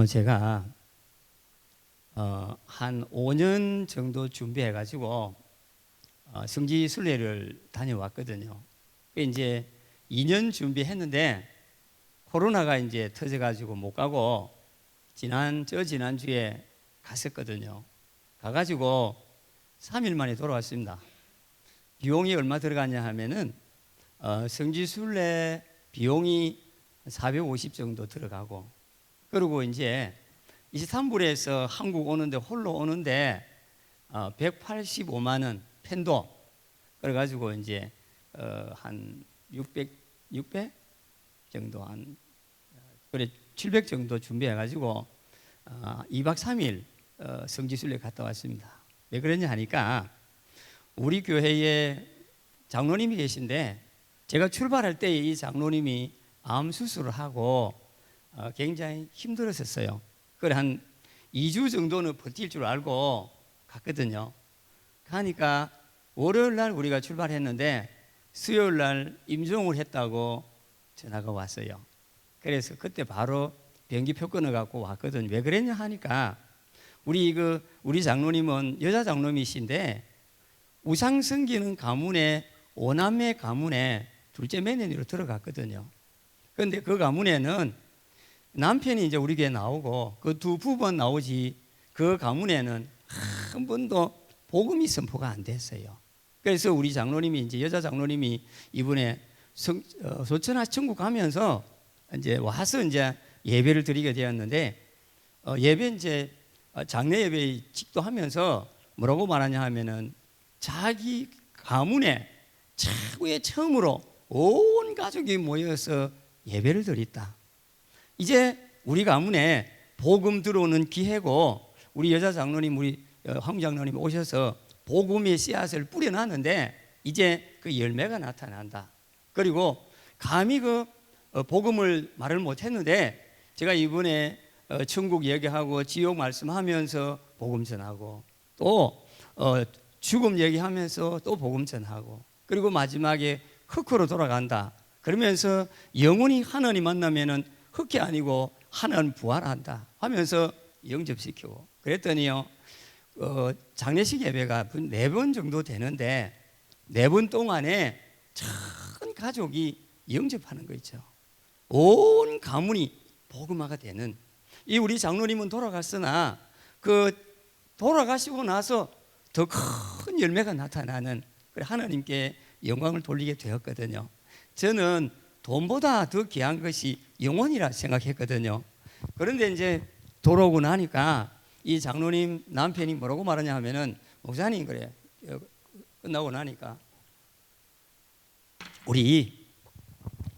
제가 한 5년 정도 준비해가지고 성지 순례를 다녀왔거든요. 이제 2년 준비했는데 코로나가 이제 터져가지고 못 가고 지난주에 갔었거든요. 가가지고 3일 만에 돌아왔습니다. 비용이 얼마 들어갔냐 하면은 성지 순례 비용이 450 정도 들어가고, 그리고 이제 23불에서 한국 오는데 홀로 오는데 185만 원 편도, 그래가지고 이제 한 600 정도, 한 그래 700 정도 준비해가지고 2박 3일 성지순례 갔다 왔습니다. 왜 그러냐 하니까 우리 교회에 장로님이 계신데, 제가 출발할 때 이 장로님이 암 수술을 하고 굉장히 힘들었었어요. 그래 한 2주 정도는 버틸 줄 알고 갔거든요. 가니까 월요일 날 우리가 출발했는데 수요일 날 임종을 했다고 전화가 왔어요. 그래서 그때 바로 비행기표 끊어갖고 왔거든요. 왜 그랬냐 하니까 우리 장로님은 여자 장로님이신데 우상 섬기는 가문에, 오남매 가문에 둘째 며느리로 들어갔거든요. 그런데 그 가문에는 남편이 이제 우리 교회 나오고 그 두 부부만 나오지 그 가문에는 한 번도 복음이 선포가 안 됐어요. 그래서 우리 장로님이, 이제 여자 장로님이 이번에 소천하 천국 가면서 이제 와서 이제 예배를 드리게 되었는데, 예배 이제 장례 예배 직도하면서 뭐라고 말하냐 하면은 자기 가문에 최고의 처음으로 온 가족이 모여서 예배를 드렸다. 이제 우리 가문에 복음 들어오는 기회고, 우리 여자 장로님, 우리 황 장로님 오셔서 복음의 씨앗을 뿌려놨는데 이제 그 열매가 나타난다. 그리고 감히 그 복음을 말을 못했는데 제가 이번에 천국 얘기하고 지옥 말씀하면서 복음 전하고, 또 죽음 얘기하면서 또 복음 전하고, 그리고 마지막에 흑호로 돌아간다. 그러면서 영원히 하나님 만나면은 흑이 아니고 하나님 부활한다 하면서 영접시키고, 그랬더니요 장례식 예배가 4번 정도 되는데 4번 동안에 전 가족이 영접하는 거 있죠. 온 가문이 복음화가 되는, 이 우리 장로님은 돌아갔으나 그 돌아가시고 나서 더 큰 열매가 나타나는, 그래 하나님께 영광을 돌리게 되었거든요. 저는 돈보다 더 귀한 것이 영혼이라 생각했거든요. 그런데 이제 돌아오고 나니까 이 장로님 남편이 뭐라고 말하냐 하면은, 목사님 그래 끝나고 나니까 우리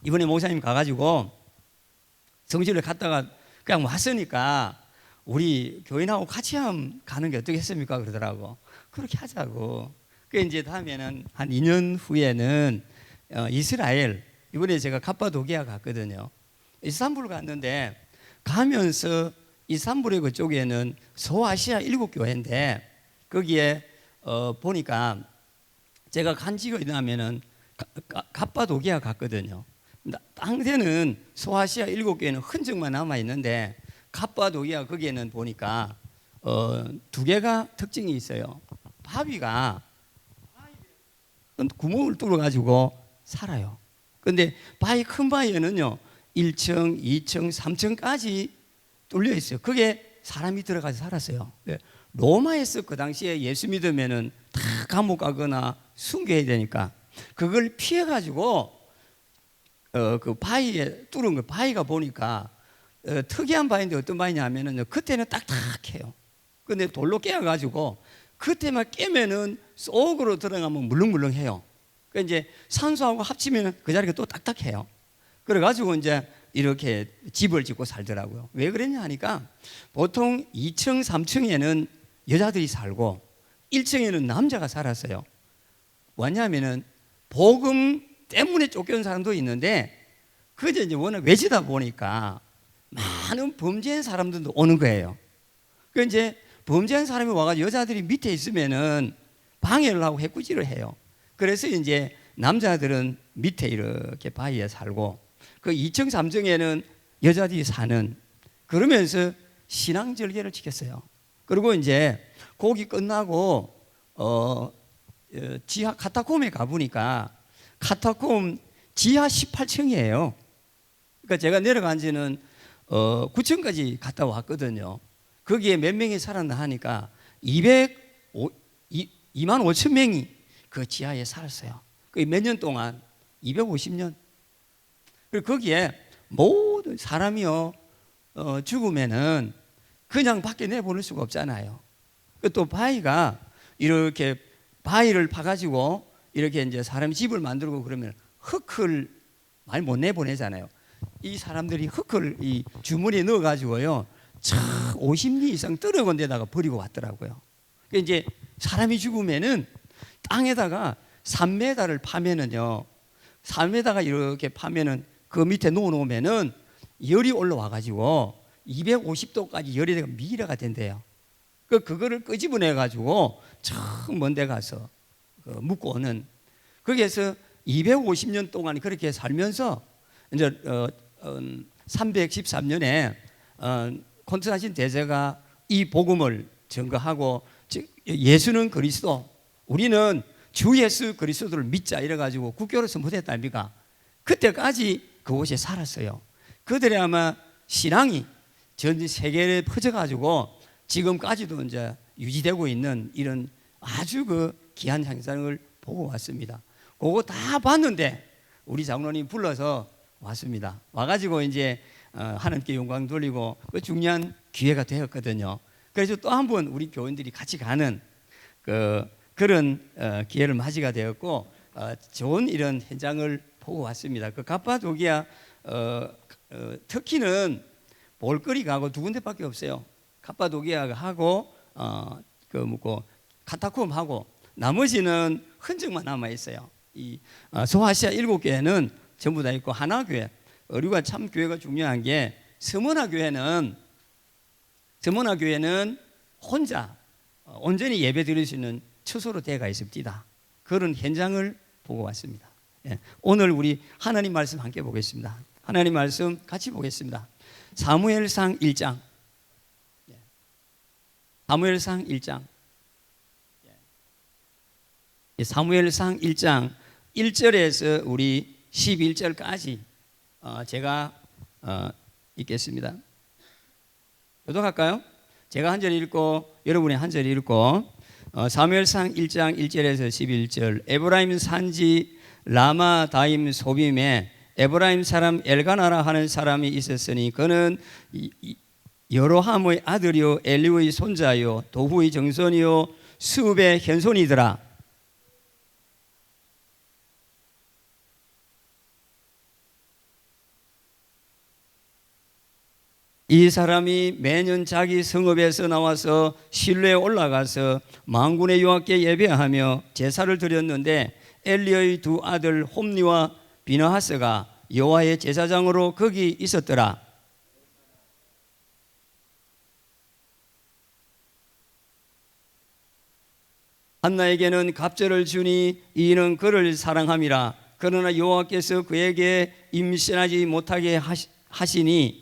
이번에 목사님 가가지고 성지를 갔다가 그냥 왔으니까 우리 교인하고 같이 가는 게 어떻겠습니까? 그러더라고. 그렇게 하자고. 그 이제 다음에는 한 2년 후에는 이스라엘, 이번에 제가 갑바도기아 갔거든요. 이스탄불 갔는데 가면서 이스탄불의 그쪽에는 소아시아 7교회인데 거기에 보니까 제가 간 지가 있냐면은 갑바도기아 갔거든요. 당대는 소아시아 7교회는 흔적만 남아 있는데 갑바도기아 거기에는 보니까 2개가 특징이 있어요. 바위가 구멍을 뚫어 가지고 살아요. 근데 바위, 큰 바위에는요 1층, 2층, 3층까지 뚫려 있어요. 그게 사람이 들어가서 살았어요. 로마에서 그 당시에 예수 믿으면은 다 감옥 가거나 순교해야 되니까 그걸 피해 가지고 그 바위에 뚫은 거, 바위가 보니까 특이한 바위인데 어떤 바위냐 하면은 그때는 딱딱해요. 근데 돌로 깨어 가지고 그때만 깨면은 속으로 들어가면 물렁물렁해요. 그 이제 산소하고 합치면 그 자리가 또 딱딱해요. 그래가지고 이제 이렇게 집을 짓고 살더라고요. 왜 그랬냐 하니까 보통 2층, 3층에는 여자들이 살고 1층에는 남자가 살았어요. 왜냐하면은 복음 때문에 쫓겨온 사람도 있는데 그게 이제 워낙 외지다 보니까 많은 범죄한 사람들도 오는 거예요. 그 이제 범죄한 사람이 와가지고 여자들이 밑에 있으면은 방해를 하고 해꾸지를 해요. 그래서 이제 남자들은 밑에 이렇게 바위에 살고 그 2층, 3층에는 여자들이 사는, 그러면서 신앙절개를 지켰어요. 그리고 이제 거기 끝나고 지하 카타콤에 가보니까 카타콤 지하 18층이에요. 그러니까 제가 내려간 지는 9층까지 갔다 왔거든요. 거기에 몇 명이 살았나 하니까 2만 5천 명이 그 지하에 살았어요. 몇 년 동안 250년. 그리고 거기에 모든 사람이요 죽으면은 그냥 밖에 내보낼 수가 없잖아요. 또 바위가 이렇게 바위를 파가지고 이렇게 이제 사람이 집을 만들고 그러면 흙을 많이 못 내보내잖아요. 이 사람들이 흙을 이 주머니에 넣어가지고요, 50리 이상 떨어건 데다가 버리고 왔더라고요. 이제 사람이 죽으면은 땅에다가 3m를 파면은요, 3m가 이렇게 파면은 그 밑에 놓으면은 열이 올라와가지고 250도까지 열이 되고 미래가 된대요. 그거를 끄집어내 가지고 저 먼 데 가서 묻고 오는. 거기에서 250년 동안 그렇게 살면서 이제 313년에 콘스탄틴 대제가 이 복음을 증거하고, 예수는 그리스도, 우리는 주 예수 그리스도를 믿자 이래 가지고 국교로 선포했다 아닙니까? 그때까지 그곳에 살았어요. 그들의 아마 신앙이 전 세계에 퍼져가지고 지금까지도 이제 유지되고 있는 이런 아주 그 귀한 현상을 보고 왔습니다. 그거 다 봤는데 우리 장로님 불러서 왔습니다. 와가지고 이제 하나님께 영광 돌리고 그 중요한 기회가 되었거든요. 그래서 또 한 번 우리 교인들이 같이 가는 그런 기회를 맞이가 되었고, 좋은 이런 현장을 보고 왔습니다. 그 갑바도기아 터키는 볼거리가 하고 두 군데밖에 없어요. 갑바도기아가 하고 카타콤하고 나머지는 흔적만 남아 있어요. 이 소아시아 7교회는 전부 다 있고, 하나 교회, 우리가 참 교회가 중요한 게 서머나 교회는 혼자 온전히 예배 드릴 수 있는 처소로 되어가 있습니다. 그런 현장을 보고 왔습니다. 예, 오늘 우리 하나님 말씀 함께 보겠습니다. 하나님 말씀 같이 보겠습니다. 사무엘상 1장. 사무엘상 1장. 사무엘상 1장 1절에서 우리 11절까지 제가 읽겠습니다. 교독할까요? 제가 한 절 읽고 여러분이 한 절 읽고, 사무엘상 1장 1절에서 11절. 에브라임 산지 라마 다임 소빔에 에브라임 사람 엘가나라 하는 사람이 있었으니 그는 여로함의 아들이요 엘리의 손자요 도후의 정손이요 수읍의 현손이더라. 이 사람이 매년 자기 성읍에서 나와서 실로에 올라가서 만군의 여호와께 예배하며 제사를 드렸는데, 엘리의 두 아들 홈니와 비느하스가 여호와의 제사장으로 거기 있었더라. 한나에게는 갑절을 주니 이는 그를 사랑함이라. 그러나 여호와께서 그에게 임신하지 못하게 하시니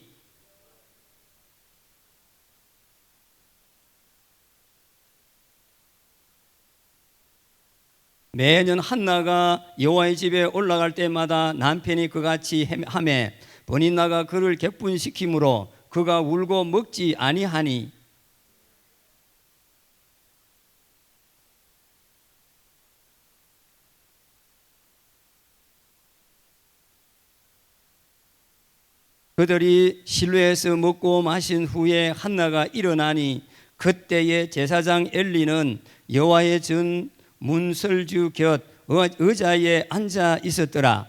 매년 한나가 여호와의 집에 올라갈 때마다 남편이 그같이 하매 버니나가 그를 격분시키므로 그가 울고 먹지 아니하니, 그들이 실로에서 먹고 마신 후에 한나가 일어나니 그때에 제사장 엘리는 여호와의 전 문설주 곁 의자에 앉아 있었더라.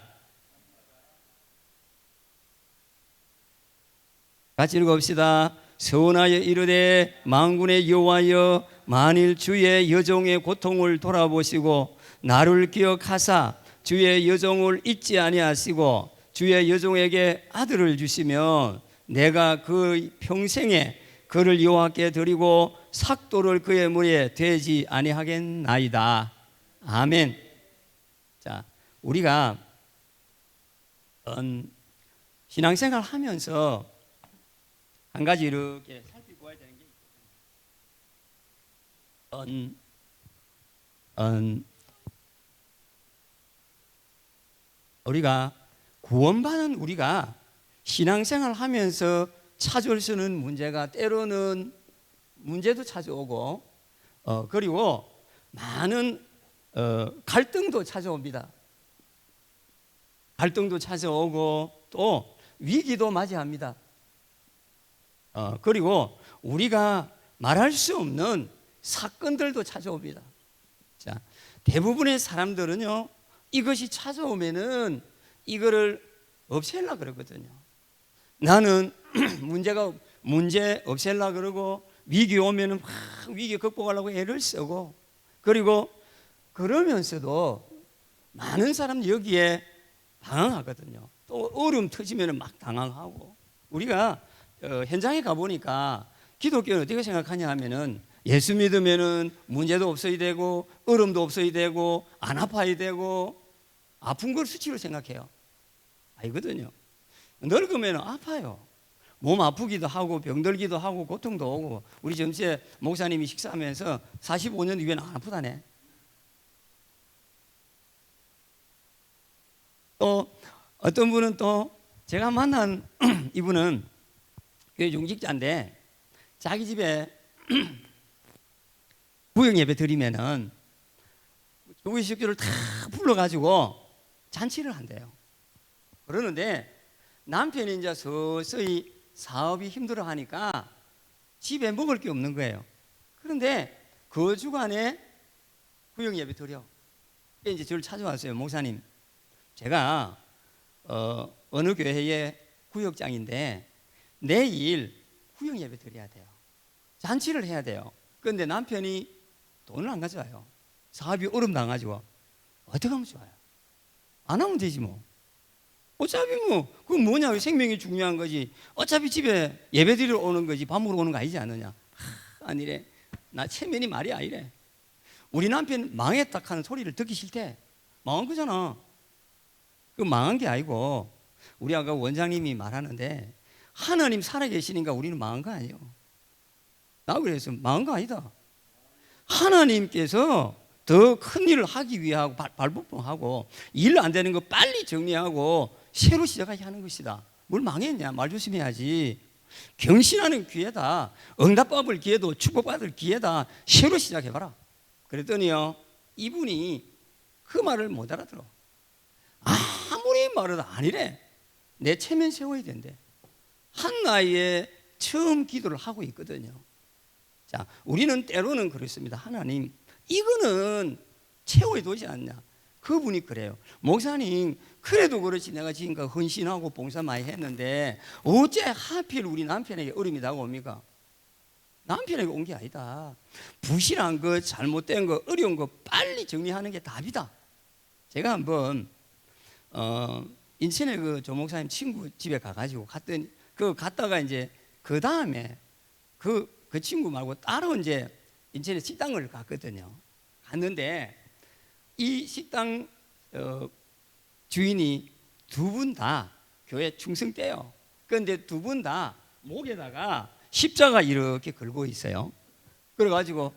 같이 읽읍시다. 서원하여 이르되 만군의 여호와여, 만일 주의 여종의 고통을 돌아보시고 나를 기억하사 주의 여종을 잊지 아니하시고 주의 여종에게 아들을 주시면 내가 그 평생에 그를 여호와께 드리고 삭도를 그의 머리에 대지 아니하겠나이다. 아멘. 자, 우리가 신앙생활 하면서 한 가지 이렇게 살피고 음, 음, 우리가 구원받은 우리가 신앙생활 하면서 찾을 수 있는 문제가 때로는 문제도 찾아오고 그리고 많은 갈등도 찾아옵니다. 갈등도 찾아오고 또 위기도 맞이합니다. 그리고 우리가 말할 수 없는 사건들도 찾아옵니다. 자, 대부분의 사람들은요, 이것이 찾아오면은 이거를 없애려고 그러거든요. 나는 문제 없애려고 그러고 위기 오면은 막 위기 극복하려고 애를 쓰고 그리고 그러면서도 많은 사람들이 여기에 방황하거든요. 또 어려움 터지면은 막 당황하고 우리가 현장에 가보니까 기독교는 어떻게 생각하냐 하면은 예수 믿으면은 문제도 없어야 되고 어려움도 없어야 되고 안 아파야 되고 아픈 걸 수치로 생각해요. 아니거든요. 늙으면 아파요. 몸 아프기도 하고 병들기도 하고 고통도 오고 우리 점주에 목사님이 식사하면서 45년 뒤에는 안 아프다네. 또 어떤 분은 또 제가 만난 이분은 교회 중직자인데 자기 집에 구역 예배 드리면은 교회 식구를 다 불러가지고 잔치를 한대요. 그러는데 남편이 이제 서서히 사업이 힘들어 하니까 집에 먹을 게 없는 거예요. 그런데 그 주간에 구역 예배 드려. 이제 저를 찾아왔어요. 목사님, 제가 어느 교회의 구역장인데 내일 구역 예배 드려야 돼요. 잔치를 해야 돼요. 그런데 남편이 돈을 안 가져와요. 사업이 어렵 나가지고 어떻게 하면 좋아요? 안 하면 되지 뭐. 어차피 뭐 그건 뭐냐, 생명이 중요한 거지. 어차피 집에 예배 드리러 오는 거지 밥 먹으러 오는 거 아니지 않느냐. 아니래. 나 체면이 말이 아니래. 우리 남편 망했다 하는 소리를 듣기 싫대. 망한 거잖아. 그 망한 게 아니고 우리 아까 원장님이 말하는데 하나님 살아계시니까 우리는 망한 거 아니에요. 나 그래서 망한 거 아니다. 하나님께서 더 큰 일을 하기 위하고 발버둥하고 일 안 되는 거 빨리 정리하고 새로 시작하게 하는 것이다. 뭘 망했냐? 말 조심해야지. 경신하는 기회다. 응답받을 기회도 축복받을 기회다. 새로 시작해봐라. 그랬더니요, 이분이 그 말을 못 알아들어. 아무리 말해도 아니래. 내 체면 세워야 된대. 한 나이에 처음 기도를 하고 있거든요. 자, 우리는 때로는 그렇습니다. 하나님, 이거는 채워야 되지 않냐. 그분이 그래요. 목사님, 그래도 그렇지 내가 지금까지 헌신하고 봉사 많이 했는데 어째 하필 우리 남편에게 어려움이 다가옵니까? 남편에게 온 게 아니다. 부실한 것, 잘못된 것, 어려운 것 빨리 정리하는 게 답이다. 제가 한번 인천에 그 조 목사님 친구 집에 가가지고 갔다가 이제 그 다음에 그 친구 말고 따로 이제 인천에 식당을 갔거든요. 갔는데 이 식당 주인이 두 분 다 교회 충성돼요. 그런데 두 분 다 목에다가 십자가 이렇게 걸고 있어요. 그래가지고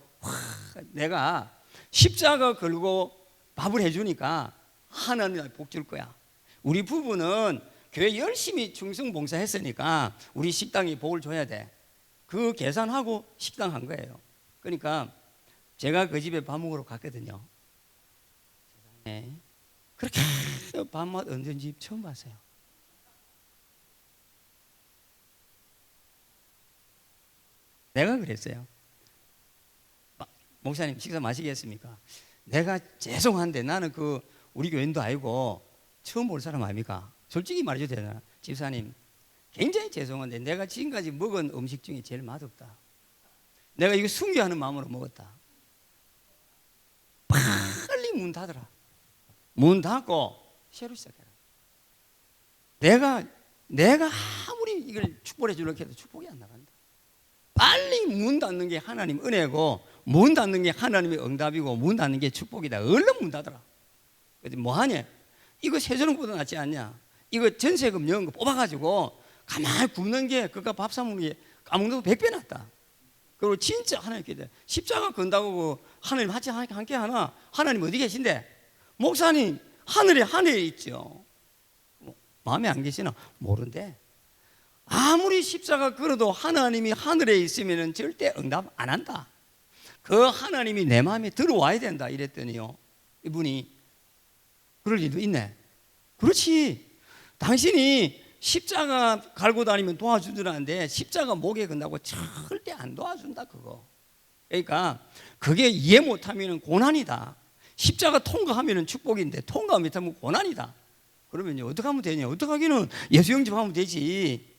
내가 십자가 걸고 밥을 해주니까 하나님 복 줄 거야. 우리 부부는 교회 열심히 충성 봉사했으니까 우리 식당이 복을 줘야 돼. 그 계산하고 식당 한 거예요. 그러니까 제가 그 집에 밥 먹으러 갔거든요. 세상에 그렇게 밥맛 얻는 집 처음 봤어요. 내가 그랬어요. 목사님 식사 마시겠습니까? 내가 죄송한데 나는 그 우리 교인도 아니고 처음 볼 사람 아닙니까? 솔직히 말해줘도 되나? 집사님 굉장히 죄송한데 내가 지금까지 먹은 음식 중에 제일 맛없다. 내가 이거 숭배하는 마음으로 먹었다. 빨리 문 닫으라. 문 닫고 새로 시작해라. 내가 아무리 이걸 축복해 주려고 해도 축복이 안 나간다. 빨리 문 닫는 게 하나님 은혜고 문 닫는 게 하나님의 응답이고 문 닫는 게 축복이다. 얼른 문 닫으라. 그래서 뭐 하냐? 이거 세전보다 낫지 않냐? 이거 전세금 넣은 거 뽑아가지고 가만히 굽는 게 그까 밥 사 먹는 게 까먹는 거 100배 낫다. 그리고 진짜 하나님께 돼. 십자가 건다고 하나님 함께 하나? 하나님 어디 계신데? 목사님 하늘에 있죠. 마음에 안 계시나? 모른대. 아무리 십자가 걸어도 하나님이 하늘에 있으면 절대 응답 안 한다. 그 하나님이 내 마음에 들어와야 된다 이랬더니요, 이분이 그럴 일도 있네. 그렇지. 당신이 십자가 갈고 다니면 도와주더라는데 십자가 목에 건다고 절대 안 도와준다 그거. 그러니까 그게 이해 못하면 고난이다. 십자가 통과하면 축복인데 통과 못하면 고난이다. 그러면 어떻게 하면 되냐? 어떻게 하기는 예수 영접하면 되지.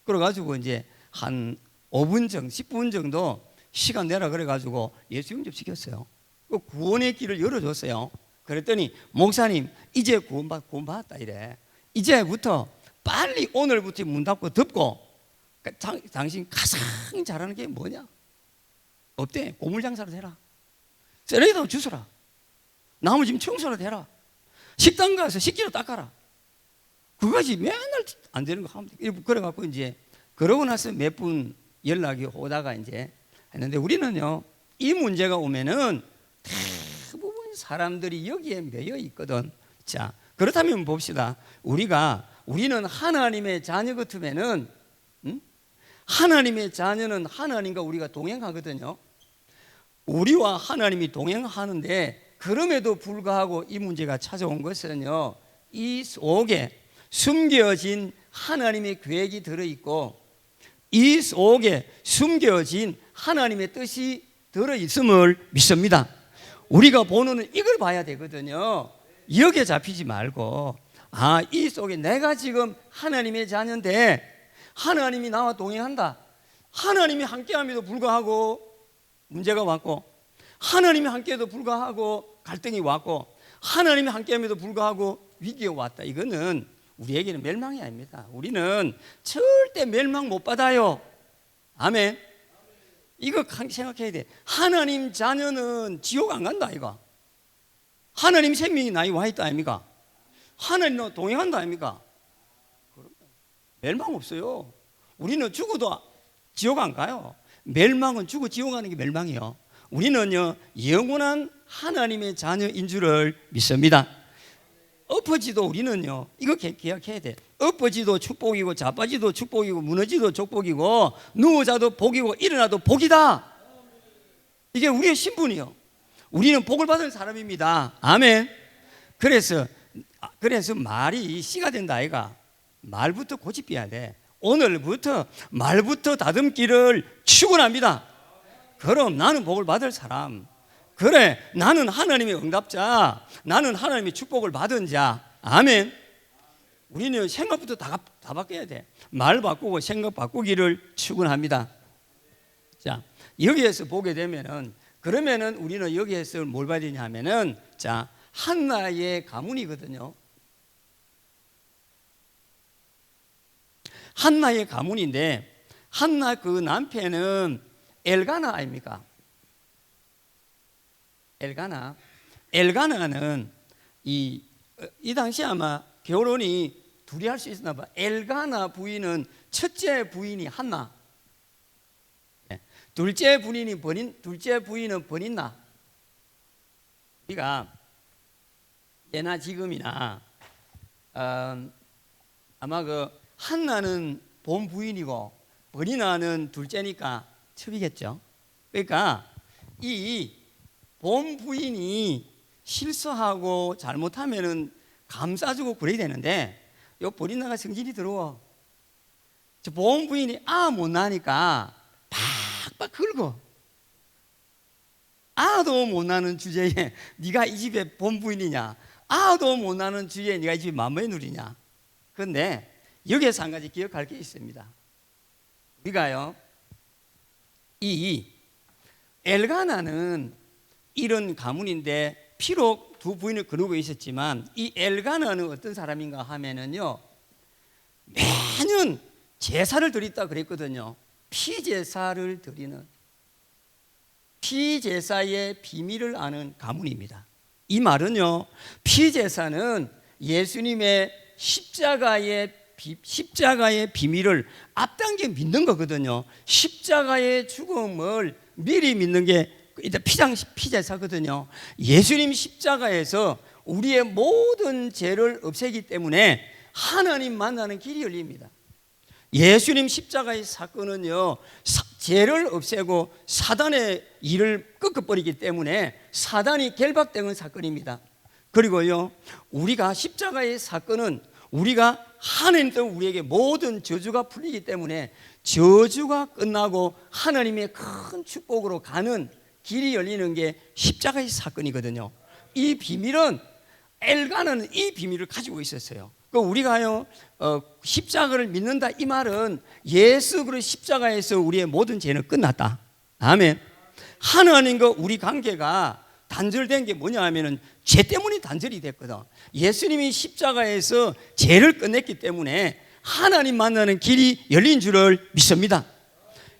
그래가지고 이제 한 5분 정도, 10분 정도 시간 내라 그래가지고 예수 영접시켰어요. 그 구원의 길을 열어줬어요. 그랬더니 목사님 이제 구원받았다 이래. 이제부터 빨리 오늘부터 문 닫고 덮고 당신 가장 잘하는 게 뭐냐? 없대. 고물장사로 해라. 쓰레기도 주워라. 나머지 청소라도 해라. 식당 가서 식기로 닦아라. 그거지 맨날 안 되는 거 하면 돼. 그래갖고 이제 그러고 나서 몇 분 연락이 오다가 이제 했는데 우리는요 이 문제가 오면은 대부분 사람들이 여기에 매여 있거든. 자, 그렇다면 봅시다. 우리는 하나님의 자녀 같으면은 하나님의 자녀는 하나님과 우리가 동행하거든요. 우리와 하나님이 동행하는데 그럼에도 불구하고 이 문제가 찾아온 것은요, 이 속에 숨겨진 하나님의 계획이 들어있고 이 속에 숨겨진 하나님의 뜻이 들어있음을 믿습니다. 우리가 보는 이걸 봐야 되거든요. 여기에 잡히지 말고 이 속에 내가 지금 하나님의 자녀인데 하나님이 나와 동행한다. 하나님이 함께함에도 불구하고 문제가 왔고 하나님이 함께해도 불구하고 갈등이 왔고 하나님이 함께함에도 불구하고 위기가 왔다. 이거는 우리에게는 멸망이 아닙니다. 우리는 절대 멸망 못 받아요. 아멘. 이거 생각해야 돼. 하나님 자녀는 지옥 안 간다 이거. 하나님 생명이 나에 와 있다 아닙니까? 하나님과 동행한다 아닙니까? 멸망 없어요. 우리는 죽어도 지옥 안 가요. 멸망은 죽어 지옥 가는 게 멸망이요. 우리는요 영원한 하나님의 자녀인 줄을 믿습니다. 엎어지도 우리는요 이거 기억해야 돼. 엎어지도 축복이고 자빠지도 축복이고 무너지도 축복이고 누워자도 복이고 일어나도 복이다. 이게 우리의 신분이요. 우리는 복을 받은 사람입니다. 아멘. 그래서 말이 씨가 된다 아이가. 말부터 고집해야 돼. 오늘부터 말부터 다듬기를 축원합니다. 그럼 나는 복을 받을 사람. 그래, 나는 하나님의 응답자. 나는 하나님의 축복을 받은 자. 아멘. 우리는 생각부터 다 바꿔야 돼. 말 바꾸고 생각 바꾸기를 축원합니다. 자, 여기에서 보게 되면은 그러면은 우리는 여기에서 뭘 봐야 되냐 하면은 자, 한나의 가문이거든요. 한나의 가문인데 한나 그 남편은 엘가나 아닙니까? 엘가나는 이 당시 아마 결혼이 둘이 할 수 있었나 봐. 엘가나 부인은 첫째 부인이 한나, 둘째 부인은 버닌나. 우리가 예나 지금이나 아마 그 한나는 본 부인이고 버니나는 둘째니까 첩이겠죠. 그러니까 이 본 부인이 실수하고 잘못하면은 감싸주고 그래야 되는데 요 버니나가 성질이 들어와. 저 본 부인이 못 나니까 팍팍 긁어. 아도 못 나는 주제에 네가 이 집의 본 부인이냐? 아도 못 나는 주제에 네가 이 집의 맏며느리냐? 누리냐? 그런데 여기에서 한 가지 기억할 게 있습니다. 우리가요, 이 엘가나는 이런 가문인데 비록 두 부인을 거느리고 있었지만 이 엘가나는 어떤 사람인가 하면은요, 매년 제사를 드렸다 그랬거든요. 피제사를 드리는, 피제사의 비밀을 아는 가문입니다. 이 말은요, 피제사는 예수님의 십자가의 십자가의 비밀을 앞당겨 믿는 거거든요. 십자가의 죽음을 미리 믿는 게 일단 피제사거든요. 예수님 십자가에서 우리의 모든 죄를 없애기 때문에 하나님 만나는 길이 열립니다. 예수님 십자가의 사건은요, 죄를 없애고 사단의 일을 꺾어버리기 때문에 사단이 결박되는 사건입니다. 그리고요, 우리가 십자가의 사건은 우리가 하나님 때문에 우리에게 모든 저주가 풀리기 때문에 저주가 끝나고 하나님의 큰 축복으로 가는 길이 열리는 게 십자가의 사건이거든요. 이 비밀은 엘가는 이 비밀을 가지고 있었어요. 우리가요, 십자가를 믿는다 이 말은 예수 그리스도 십자가에서 우리의 모든 죄는 끝났다. 아멘. 하나님과 우리 관계가 단절된 게 뭐냐 하면은 죄 때문에 단절이 됐거든. 예수님이 십자가에서 죄를 끝냈기 때문에 하나님 만나는 길이 열린 줄을 믿습니다.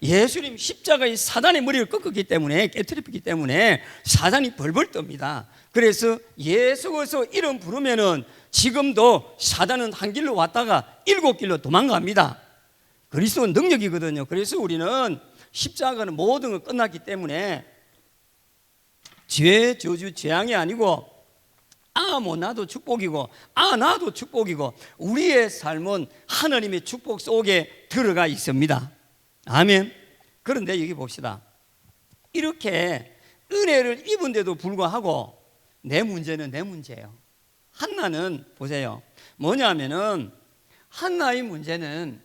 예수님 십자가의 사단의 머리를 꺾었기 때문에, 깨트렸기 때문에 사단이 벌벌 떱니다. 그래서 예수 그리스도 이름 부르면은 지금도 사단은 한 길로 왔다가 7길로 도망갑니다. 그리스도 능력이거든요. 그래서 우리는 십자가는 모든 걸 끝났기 때문에 죄, 저주, 재앙이 아니고 뭐 나도 축복이고 나도 축복이고 우리의 삶은 하나님의 축복 속에 들어가 있습니다. 아멘. 그런데 여기 봅시다. 이렇게 은혜를 입은데도 불구하고 내 문제는 내 문제예요. 한나는 보세요. 뭐냐면은 한나의 문제는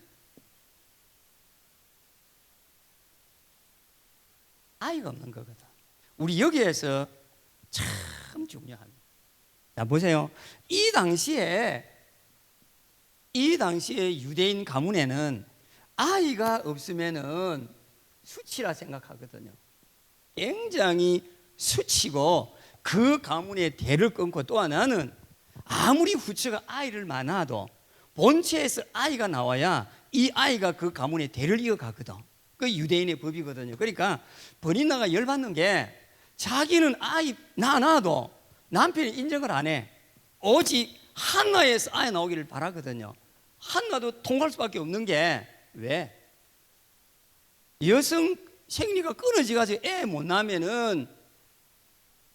아이가 없는 거거든. 우리 여기에서 참 중요합니다. 자, 보세요. 이 당시에 유대인 가문에는 아이가 없으면은 수치라 생각하거든요. 굉장히 수치고 그 가문의 대를 끊고 또 하나는 아무리 후처가 아이를 많아도 본체에서 아이가 나와야 이 아이가 그 가문의 대를 이어가거든. 그 유대인의 법이거든요. 그러니까 버니나가 열받는 게 자기는 아이 낳아도 남편이 인정을 안 해. 오직 한나에서 아이 나오기를 바라거든요. 한나도 통할 수밖에 없는 게 왜? 여성 생리가 끊어지가지고 애 못 낳으면은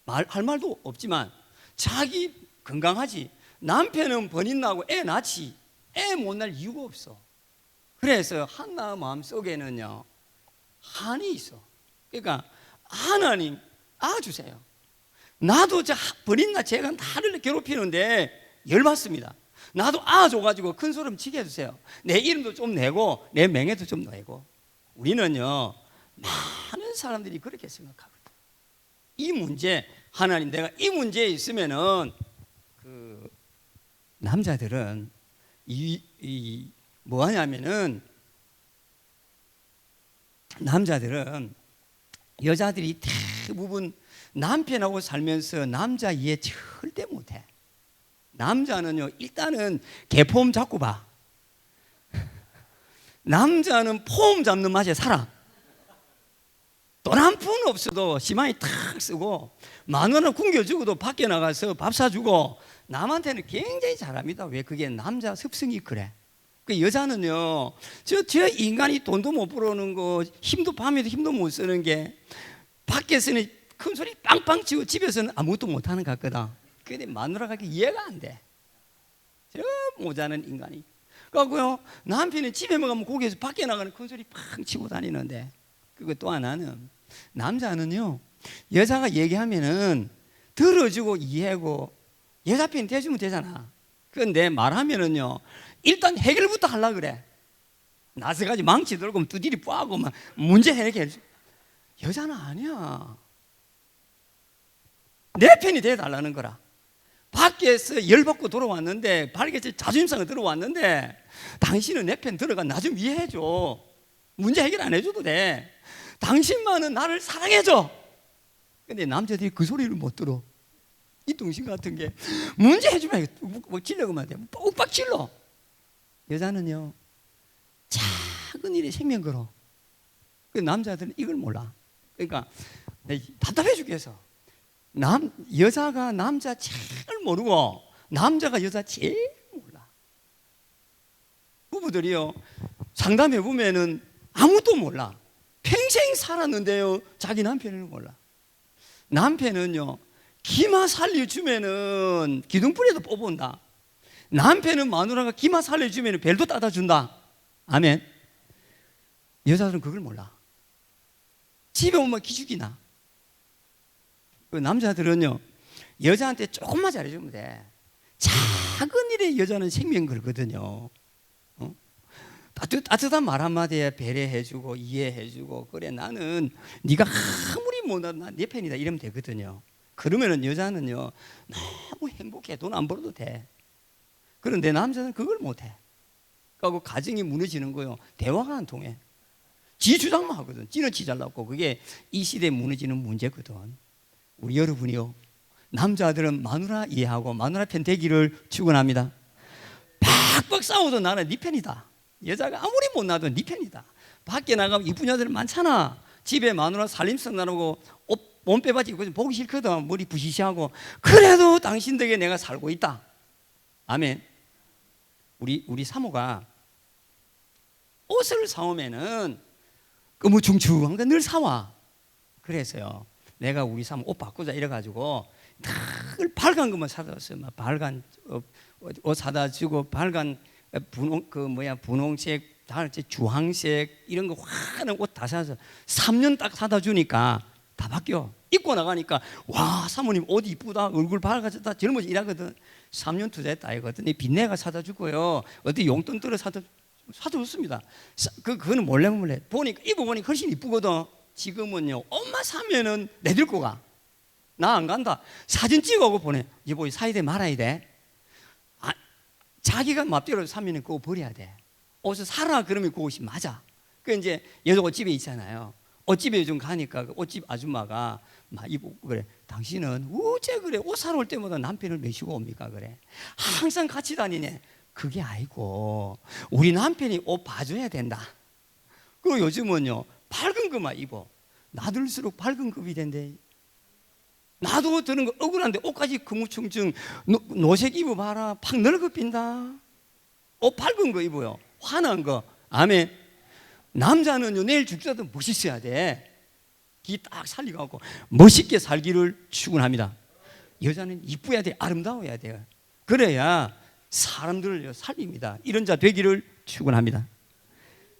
할 말도 없지만 자기 건강하지. 남편은 번인 나고 애 낳지. 애 못 낳을 이유가 없어. 그래서 한나 마음속에는요 한이 있어. 그러니까 하나님 주세요. 나도 번인 나 제가 나를 괴롭히는데 열받습니다. 나도 줘가지고 큰 소름 치게 해주세요. 내 이름도 좀 내고 내 명예도 좀 내고. 우리는요 많은 사람들이 그렇게 생각하거든. 이 문제 하나님 내가 이 문제에 있으면은 그 남자들은 뭐 하냐면은 남자들은 여자들이 대부분 남편하고 살면서 남자 이해 절대 못해. 남자는요 일단은 개폼 잡고 봐. 남자는 폼 잡는 맛에 살아. 돈 한 푼 없어도 시마이 탁 쓰고 10,000원을 굶겨주고도 밖에 나가서 밥 사주고 남한테는 굉장히 잘합니다. 왜? 그게 남자 습성이 그래. 그 여자는요 저 인간이 돈도 못 벌어오는 거 힘도 밤에도 힘도 못 쓰는 게 밖에서는 큰 소리 빵빵 치고 집에서는 아무것도 못하는 것 같거든. 근데 마누라가 이해가 안 돼. 저 모자는 인간이. 그래갖고요 남편은 집에 먹으면 고기에서 밖에 나가는 큰 소리 팡 치고 다니는데 그리고 또 하나는 남자는요 여자가 얘기하면은 들어주고 이해하고 여자 편 대주면 되잖아. 그런데 말하면은요 일단 해결부터 하려고 그래. 나서가지고 망치 들고 두드리 뿌하고 막 문제 해결해. 여자는 아니야. 내 편이 돼달라는 거라. 밖에서 열받고 돌아왔는데 밖에서 자존심상을 들어왔는데 당신은 내 편 들어가 나 좀 이해해줘. 문제 해결 안 해줘도 돼. 당신만은 나를 사랑해줘. 근데 남자들이 그 소리를 못 들어. 이 동신 같은 게 문제 해주면 뭐 질려고만 돼. 빡 질러. 여자는요 작은 일에 생명 걸어. 그 남자들은 이걸 몰라. 그러니까 답답해 죽겠어. 여자가 남자 제일 모르고 남자가 여자 제일 몰라. 부부들이요, 상담해 보면은 아무도 몰라. 평생 살았는데요, 자기 남편을 몰라. 남편은요, 기마 살려주면은 기둥뿌리도 뽑아온다. 남편은 마누라가 기마 살려주면은 벨도 따다 준다. 아멘. 여자들은 그걸 몰라. 집에 오면 기죽이나. 그 남자들은요, 여자한테 조금만 잘해주면 돼. 작은 일에 여자는 생명 걸거든요. 어? 따뜻한 말 한마디에 배려해주고 이해해주고, 그래 나는 네가 아무리 못하도 난 네 편이다 이러면 되거든요. 그러면은 여자는요, 너무 행복해. 돈 안 벌어도 돼. 그런데 남자는 그걸 못해. 그리고 가정이 무너지는 거요, 대화가 안 통해. 지 주장만 하거든. 지는 지 잘났고. 그게 이 시대에 무너지는 문제거든. 우리 여러분이요, 남자들은 마누라 이해하고 마누라 편 되기를 축원합니다. 팍팍 싸워도 나는 네 편이다. 여자가 아무리 못나도 네 편이다. 밖에 나가면 이쁜 여자들 많잖아. 집에 마누라 살림성 나누고 옷 몸빼바지 입고 보기 싫거든. 머리 부시시하고. 그래도 당신 덕에 내가 살고 있다. 아멘. 우리 사모가 옷을 사오면은 거무충충한 거 늘 사와. 그래서요, 내가 우리 사모 옷 바꾸자 이래가지고 늘 밝은 것만 사다 줬어요. 막 밝은 옷 사다 주고, 밝은 분홍색, 주황색 이런 거 환한 옷 다 사서 3년 딱 사다 주니까 다 바뀌어. 입고 나가니까 와, 사모님 옷 이쁘다, 얼굴 밝아졌다, 젊어지 이러거든. 3년 투자했다 이거든. 빚내가 사다 주고요, 어디 용돈 들어 사다 줬습니다. 그거는 몰래 보니까 입어보니까 훨씬 이쁘거든. 지금은요, 엄마 사면은 내 들고 가. 나 안 간다. 사진 찍어오고 보내. 여보, 사야 돼 말아야 돼? 자기가 맘대로 사면은 그거 버려야 돼. 옷을 사라 그러면 그 옷이 맞아. 그 이제 여자 옷집에 있잖아요. 옷집에 좀 가니까 그 옷집 아줌마가 막 입고 그래. 당신은 어째 그래 옷 사러 올 때마다 남편을 메시고 옵니까? 그래. 항상 같이 다니네. 그게 아니고 우리 남편이 옷 봐줘야 된다. 그리고 요즘은요, 밝은 것만 입어. 나들수록 밝은 급이 된대. 나도 드는 거 억울한데 옷까지 거무충충 노색 입어봐라. 팍 늙어빈다. 옷 밝은 거 입어요. 환한 거. 아멘. 남자는요, 내일 죽더라도 멋있어야 돼. 기 딱 살리고 멋있게 살기를 축원합니다. 여자는 이뻐야 돼. 아름다워야 돼요. 그래야 사람들을 살립니다. 이런 자 되기를 축원합니다.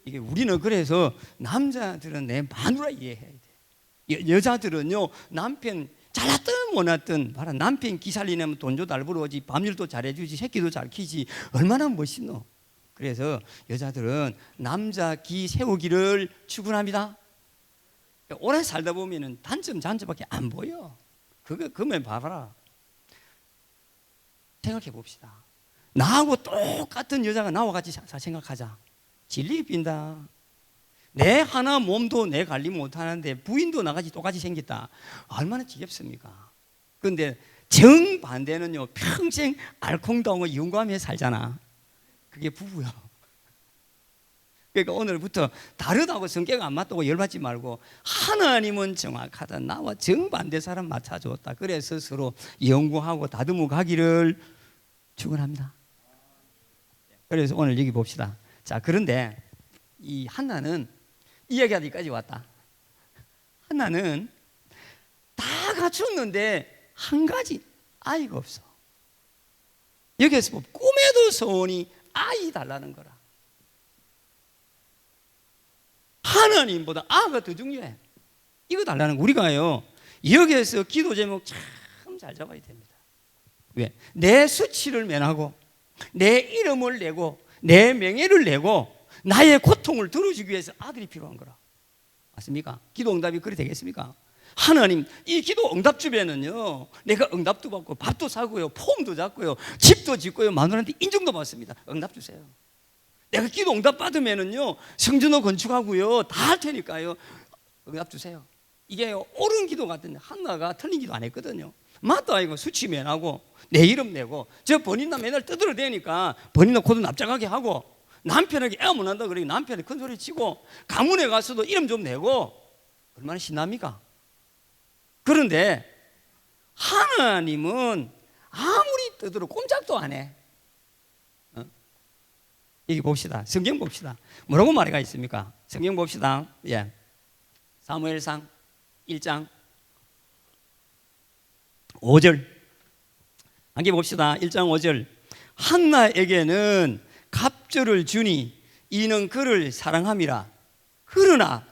이게 우리는 그래서 남자들은 내 마누라 이해해야 돼. 여자들은요, 남편 잘났든 못났든 봐라, 남편 기 살리려면 돈도 잘 벌어오지, 밤일도 잘해주지, 새끼도 잘 키지. 얼마나 멋있노. 그래서 여자들은 남자 기 세우기를 축원합니다. 오래 살다 보면은 단점 장점밖에 안 보여. 그러면 봐봐라. 생각해 봅시다. 나하고 똑같은 여자가 나와 같이 생각하자. 진리 빈다. 내 하나 몸도 내 관리 못하는데 부인도 나같이 똑같이 생겼다. 얼마나 지겹습니까? 그런데 정반대는요, 평생 알콩달콩 영감해 살잖아. 그게 부부야. 그러니까 오늘부터 다르다고 성격 안 맞다고 열받지 말고, 하나님은 정확하다. 나와 정반대 사람 맞춰줬다. 그래서 서로 연구하고 다듬어 가기를 축원합니다. 그래서 오늘 여기 봅시다. 자, 그런데 이 한나는 이야기하기까지 왔다. 한나는 다 갖췄는데 한 가지 아이가 없어. 여기에서 뭐 꿈에도 소원이 아이 달라는 거라. 하나님보다 아가 더 중요해. 이거 달라는 거. 우리가요, 여기에서 기도 제목 참 잘 잡아야 됩니다. 왜? 내 수치를 면하고 내 이름을 내고 내 명예를 내고 나의 고통을 들어주기 위해서 아들이 필요한 거라. 맞습니까? 기도 응답이 그리 되겠습니까? 하나님, 이 기도 응답 주변은요, 내가 응답도 받고 밥도 사고요, 폼도 잡고요, 집도 짓고요, 마누라한테 인정도 받습니다. 응답 주세요. 내가 기도 응답 받으면은요, 성전도 건축하고요, 다 할 테니까요, 응답 주세요. 이게 옳은 기도 같은데 한나가 틀린 기도 안 했거든요. 맞다 이거. 수치 면하고 내 이름 내고, 저 번인나 맨날 떠들어대니까 번인나 코도 납작하게 하고, 남편에게 애 못 난다 그러니 남편이 큰 소리 치고, 가문에 가서도 이름 좀 내고, 얼마나 신납니까? 그런데 하나님은 아무리 떠들어 꼼짝도 안 해. 여기 봅시다. 성경 봅시다. 뭐라고 말해가 있습니까? 성경 봅시다. 예. 사무엘상 1장 5절 함께 봅시다. 1장 5절 한나에게는 갑절을 주니 이는 그를 사랑함이라. 그러나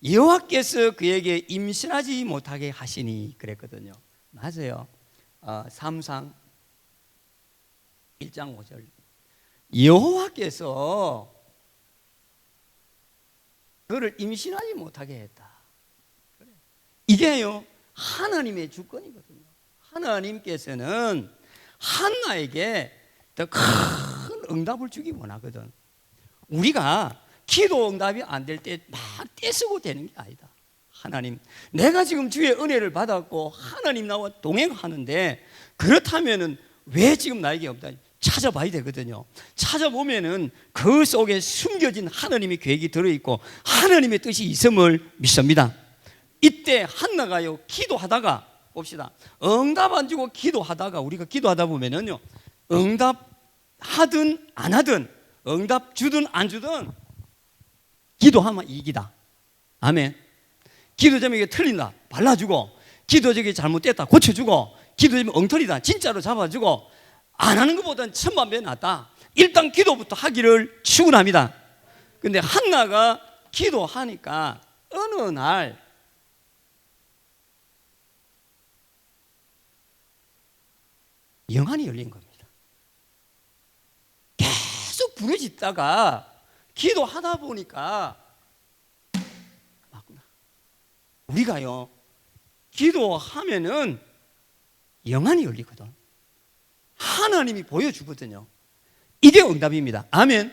여호와께서 그에게 임신하지 못하게 하시니 그랬거든요. 맞아요. 삼상 1장 5절 여호와께서 그를 임신하지 못하게 했다. 이게요 하나님의 주권이거든요. 하나님께서는 한나에게 더 큰 응답을 주기 원하거든. 우리가 기도 응답이 안 될 때 막 떼쓰고 되는 게 아니다. 하나님, 내가 지금 주의 은혜를 받았고 하나님 나와 동행하는데 그렇다면은 왜 지금 나에게 없다? 찾아봐야 되거든요. 찾아보면은 그 속에 숨겨진 하나님의 계획이 들어있고 하나님의 뜻이 있음을 믿습니다. 이때 한나가요 기도하다가 봅시다. 응답 안 주고 기도하다가 우리가 기도하다 보면은요 응답하든 안 하든 응답 주든 안 주든 기도하면 이기다. 아멘. 기도 제목이 틀린다 발라주고, 기도 제목이 잘못됐다 고쳐주고, 기도 제목이 엉터리다 진짜로 잡아주고, 안 하는 것보다는 천만 배 낫다. 일단 기도부터 하기를 축원합니다. 근데 한나가 기도하니까 어느 날 영안이 열린 겁니다. 계속 부르짖다가 기도하다 보니까 맞구나. 우리가요 기도하면은 영안이 열리거든. 하나님이 보여주거든요. 이게 응답입니다. 아멘.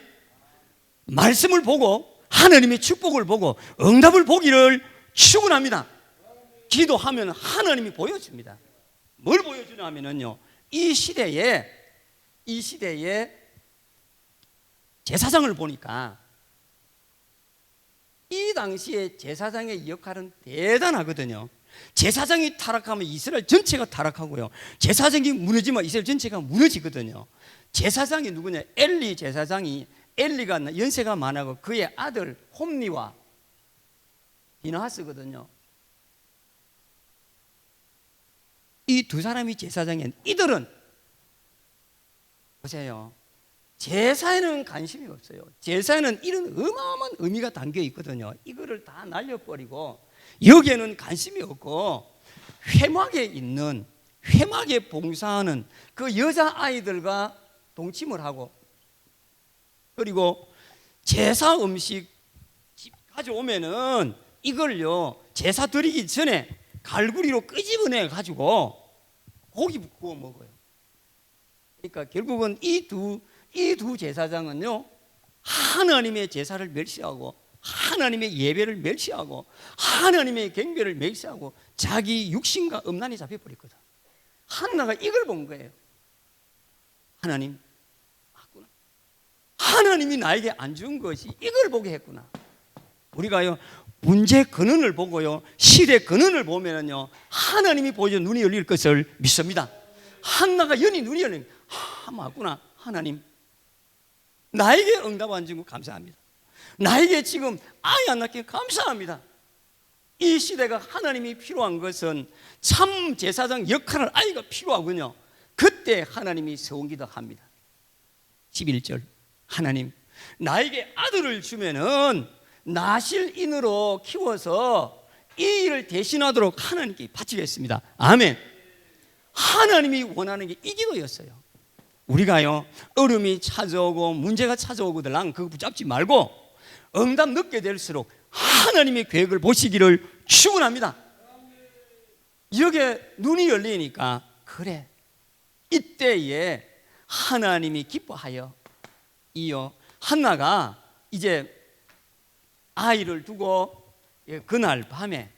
말씀을 보고 하나님의 축복을 보고 응답을 보기를 축원합니다. 기도하면 하나님이 보여줍니다. 뭘 보여주냐 하면은요 이 시대에 제사장을 보니까 이 당시에 제사장의 역할은 대단하거든요. 제사장이 타락하면 이스라엘 전체가 타락하고요, 제사장이 무너지면 이스라엘 전체가 무너지거든요. 제사장이 누구냐? 엘리 제사장이, 엘리가 연세가 많아고 그의 아들 홈리와 비나하스거든요. 이 두 사람이 제사장이었는데 이들은 보세요, 제사에는 관심이 없어요. 제사에는 이런 어마어마한 의미가 담겨 있거든요. 이거를 다 날려버리고 여기에는 관심이 없고 회막에 있는, 회막에 봉사하는 그 여자아이들과 동침을 하고, 그리고 제사 음식 가져오면은 이걸요 제사 드리기 전에 갈구리로 끄집어내 가지고 고기 구워 먹어요. 그러니까 결국은 이 두 제사장은요 하나님의 제사를 멸시하고 하나님의 예배를 멸시하고 하나님의 경배를 멸시하고 자기 육신과 음란이 잡혀버렸거든. 한나가 이걸 본 거예요. 하나님 맞구나. 하나님이 나에게 안 준 것이 이걸 보게 했구나. 우리가요 문제 근원을 보고요 시대 근원을 보면은요 하나님이 보여 눈이 열릴 것을 믿습니다. 한나가 연히 눈이 열린, 맞구나. 하나님 나에게 응답 안 주고 감사합니다. 나에게 지금 아이 안 낳게 감사합니다. 이 시대가 하나님이 필요한 것은 참 제사장 역할을 아이가 필요하군요. 그때 하나님이 서원기도 합니다. 11절 하나님 나에게 아들을 주면은 나실인으로 키워서 이 일을 대신하도록 하나님께 바치겠습니다. 아멘. 하나님이 원하는 게 이 기도였어요. 우리가요 어려움이 찾아오고 문제가 찾아오거든 그거 붙잡지 말고 응답 늦게 될수록 하나님의 계획을 보시기를 축원합니다. 여기에 눈이 열리니까 그래, 이때에 하나님이 기뻐하여 이어 한나가 이제 아이를 두고 그날 밤에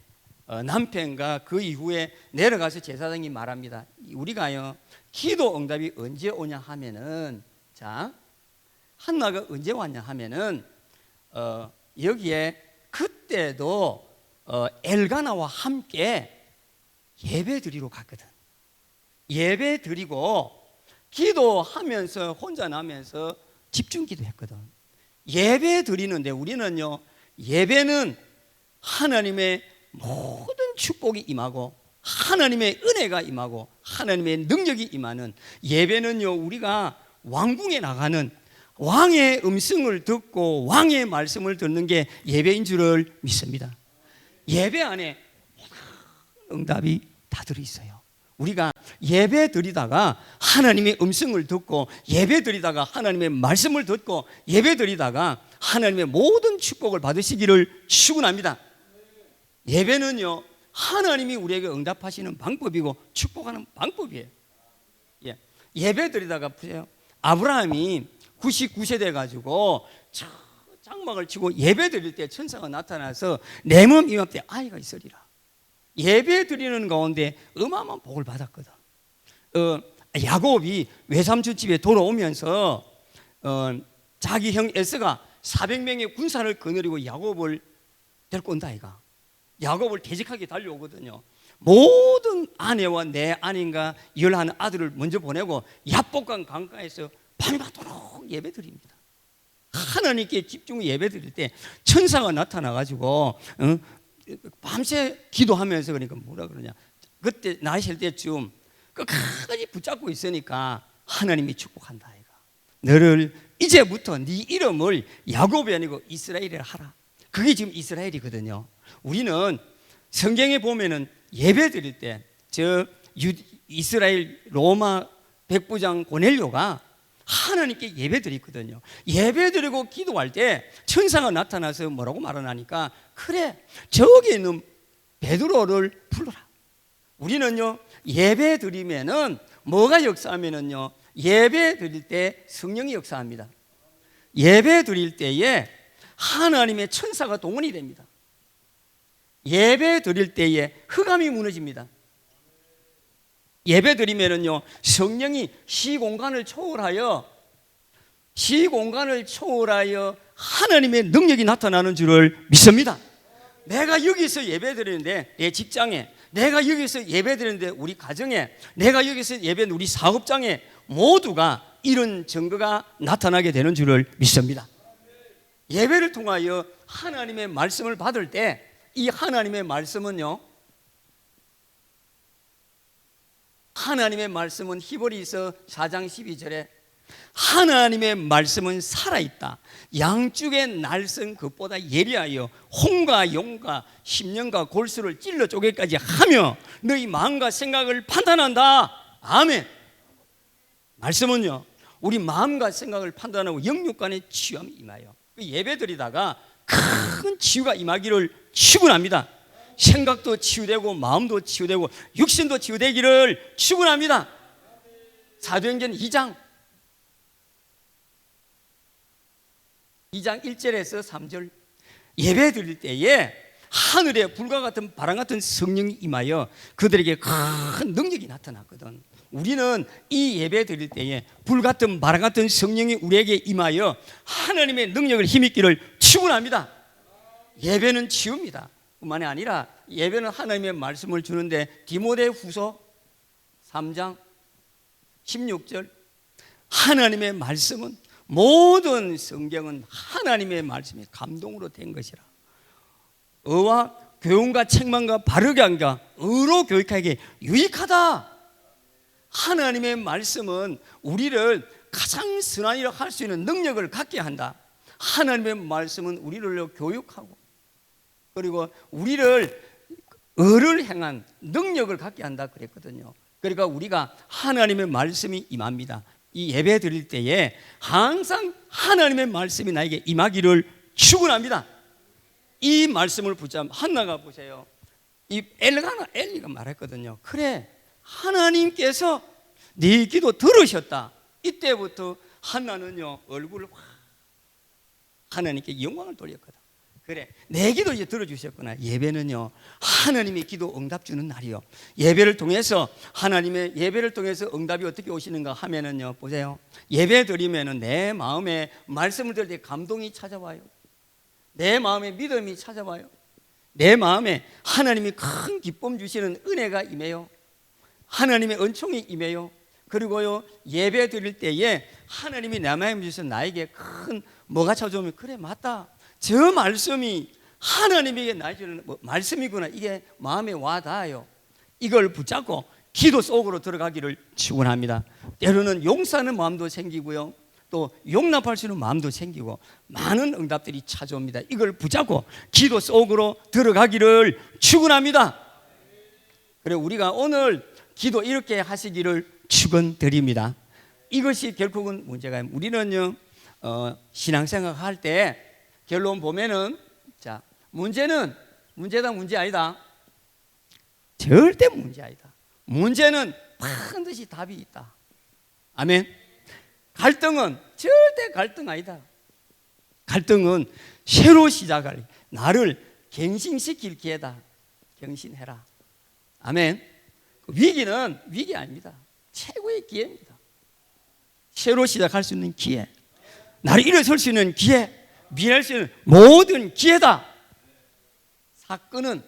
남편과 그 이후에 내려가서 제사장이 말합니다. 우리가요 기도 응답이 언제 오냐 하면은, 자 한나가 언제 왔냐 하면은 여기에 그때도 엘가나와 함께 예배 드리러 갔거든. 예배 드리고 기도하면서 혼자 나면서 집중 기도했거든. 예배 드리는데 우리는요, 예배는 하나님의 모든 축복이 임하고 하나님의 은혜가 임하고 하나님의 능력이 임하는, 예배는요 우리가 왕궁에 나가는 왕의 음성을 듣고 왕의 말씀을 듣는 게 예배인 줄을 믿습니다. 예배 안에 응답이 다 들어있어요. 우리가 예배 드리다가 하나님의 음성을 듣고 예배 드리다가 하나님의 말씀을 듣고 예배 드리다가 하나님의 모든 축복을 받으시기를 축원합니다. 예배는요 하나님이 우리에게 응답하시는 방법이고 축복하는 방법이에요. 예배 드리다가 보세요. 아브라함이 99세 돼가지고 장막을 치고 예배 드릴 때 천사가 나타나서 내 몸 이맘때 아이가 있으리라. 예배 드리는 가운데 어마어마한 복을 받았거든. 야곱이 외삼촌 집에 돌아오면서 자기 형 에서가 400명의 군사를 거느리고 야곱을 데리고 온다 아이가. 야곱을 대적하게 달려오거든요. 모든 아내와 내 아내인가 열한 아들을 먼저 보내고 야복강 강가에서 밤낮도록 예배 드립니다. 하나님께 집중 예배 드릴 때 천사가 나타나가지고 밤새 기도하면서, 그러니까 뭐라 그러냐, 그때 나이실 때쯤 끝까지 붙잡고 있으니까 하나님이 축복한다 아이가. 너를 이제부터 네 이름을 야곱이 아니고 이스라엘이라 하라. 그게 지금 이스라엘이거든요. 우리는 성경에 보면은 예배 드릴 때 이스라엘 로마 백부장 고넬료가 하나님께 예배 드리거든요. 예배 드리고 기도할 때 천사가 나타나서 뭐라고 말하나니까, 그래 저기 있는 베드로를 불러라. 우리는요 예배 드리면은 뭐가 역사하면은요, 예배 드릴 때 성령이 역사합니다. 예배 드릴 때에 하나님의 천사가 동원이 됩니다. 예배 드릴 때에 흑암이 무너집니다. 예배 드리면은요 성령이 시공간을 초월하여 하나님의 능력이 나타나는 줄을 믿습니다. 내가 여기서 예배 드리는데 내 직장에, 내가 여기서 예배 드리는데 우리 가정에, 내가 여기서 예배 드리는 우리 사업장에 모두가 이런 증거가 나타나게 되는 줄을 믿습니다. 예배를 통하여 하나님의 말씀을 받을 때 이 하나님의 말씀은요, 하나님의 말씀은 히브리서 4장 12절에 하나님의 말씀은 살아있다. 양쪽의 날선 것보다 예리하여 홍과 용과 심령과 골수를 찔러 쪼개까지 하며 너희 마음과 생각을 판단한다. 아멘. 말씀은요 우리 마음과 생각을 판단하고 영육간의 치유함이 임하여 예배 드리다가 큰 치유가 임하기를 축원합니다. 생각도 치유되고 마음도 치유되고 육신도 치유되기를 축원합니다. 사도행전 2장 1절에서 3절 예배 드릴 때에 하늘에 불과 같은 바람 같은 성령이 임하여 그들에게 큰 능력이 나타났거든. 우리는 이 예배 드릴 때에 불 같은 바람 같은 성령이 우리에게 임하여 하나님의 능력을 힘입기를 축원합니다. 예배는 치유입니다. 뿐만이 아니라 예배는 하나님의 말씀을 주는데 디모데후서 3장 16절 하나님의 말씀은 모든 성경은 하나님의 말씀이 감동으로 된 것이라. 의와 교훈과 책망과 바르게 함과 의로 교육하기에 유익하다. 하나님의 말씀은 우리를 가장 선한 일을 할 수 있는 능력을 갖게 한다. 하나님의 말씀은 우리를 교육하고 그리고 우리를 의를 행한 능력을 갖게 한다 그랬거든요. 그러니까 우리가 하나님의 말씀이 임합니다. 이 예배 드릴 때에 항상 하나님의 말씀이 나에게 임하기를 축원합니다. 이 말씀을 붙잡 한나가 보세요. 이 엘리가 말했거든요. 그래 하나님께서 네 기도 들으셨다. 이때부터 한나는요 얼굴을 확 하나님께 영광을 돌렸거든. 그래 내 기도 이제 들어주셨구나. 예배는요 하나님의 기도 응답 주는 날이요. 예배를 통해서 하나님의 예배를 통해서 응답이 어떻게 오시는가 하면은요 보세요. 예배 드리면은 내 마음에 말씀을 들을 때 감동이 찾아와요. 내 마음에 믿음이 찾아와요. 내 마음에 하나님이 큰 기쁨 주시는 은혜가 임해요. 하나님의 은총이 임해요. 그리고요 예배 드릴 때에 하나님이 내 마음에 주셔서 나에게 큰 뭐가 찾아오면 그래 맞다, 저 말씀이 하나님에게 나에게 주는 말씀이구나, 이게 마음에 와 닿아요. 이걸 붙잡고 기도 속으로 들어가기를 축원합니다. 때로는 용서하는 마음도 생기고요, 또 용납할 수 있는 마음도 생기고 많은 응답들이 찾아옵니다. 이걸 붙잡고 기도 속으로 들어가기를 축원합니다. 그래 우리가 오늘 기도 이렇게 하시기를 축원드립니다. 이것이 결국은 문제가 우리는요 신앙생활 할 때 결론 보면은 자 문제는 문제다 문제 아니다. 절대 문제 아니다. 문제는 반드시 답이 있다. 아멘. 갈등은 절대 갈등 아니다. 갈등은 새로 시작할 나를 갱신시킬 기회다. 갱신해라. 아멘. 위기는 위기 아닙니다. 최고의 기회입니다. 새로 시작할 수 있는 기회, 나를 일어설 수 있는 기회, 미래할 수 있는 모든 기회다. 사건은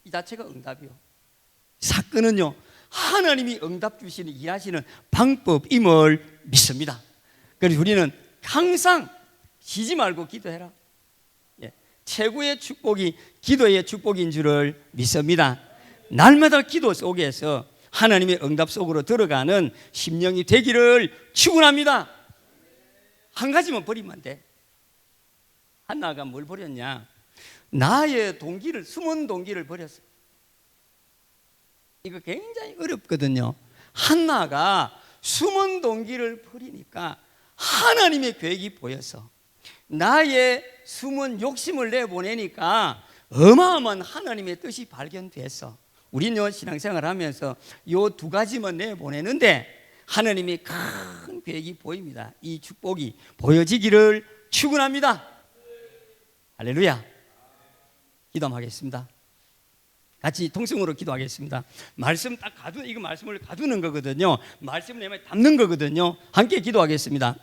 이 자체가 응답이요. 사건은요 하나님이 응답 주시는 일하시는 방법임을 믿습니다. 그래서 우리는 항상 쉬지 말고 기도해라. 최고의 축복이 기도의 축복인 줄을 믿습니다. 날마다 기도 속에서 하나님의 응답 속으로 들어가는 심령이 되기를 축원합니다. 한 가지만 버리면 안 돼. 한나가 뭘 버렸냐? 나의 동기를, 숨은 동기를 버렸어. 이거 굉장히 어렵거든요. 한나가 숨은 동기를 버리니까 하나님의 계획이 보여서 나의 숨은 욕심을 내보내니까 어마어마한 하나님의 뜻이 발견됐어. 우리는 신앙생활 하면서 이 두 가지만 내보내는데 하나님이 큰 계획이 보입니다. 이 축복이 보여지기를 축원합니다. 할렐루야. 기도하겠습니다. 같이 통성으로 기도하겠습니다. 말씀 딱 이거 말씀을 가두는 거거든요. 말씀을 내 마음에 담는 거거든요. 함께 기도하겠습니다.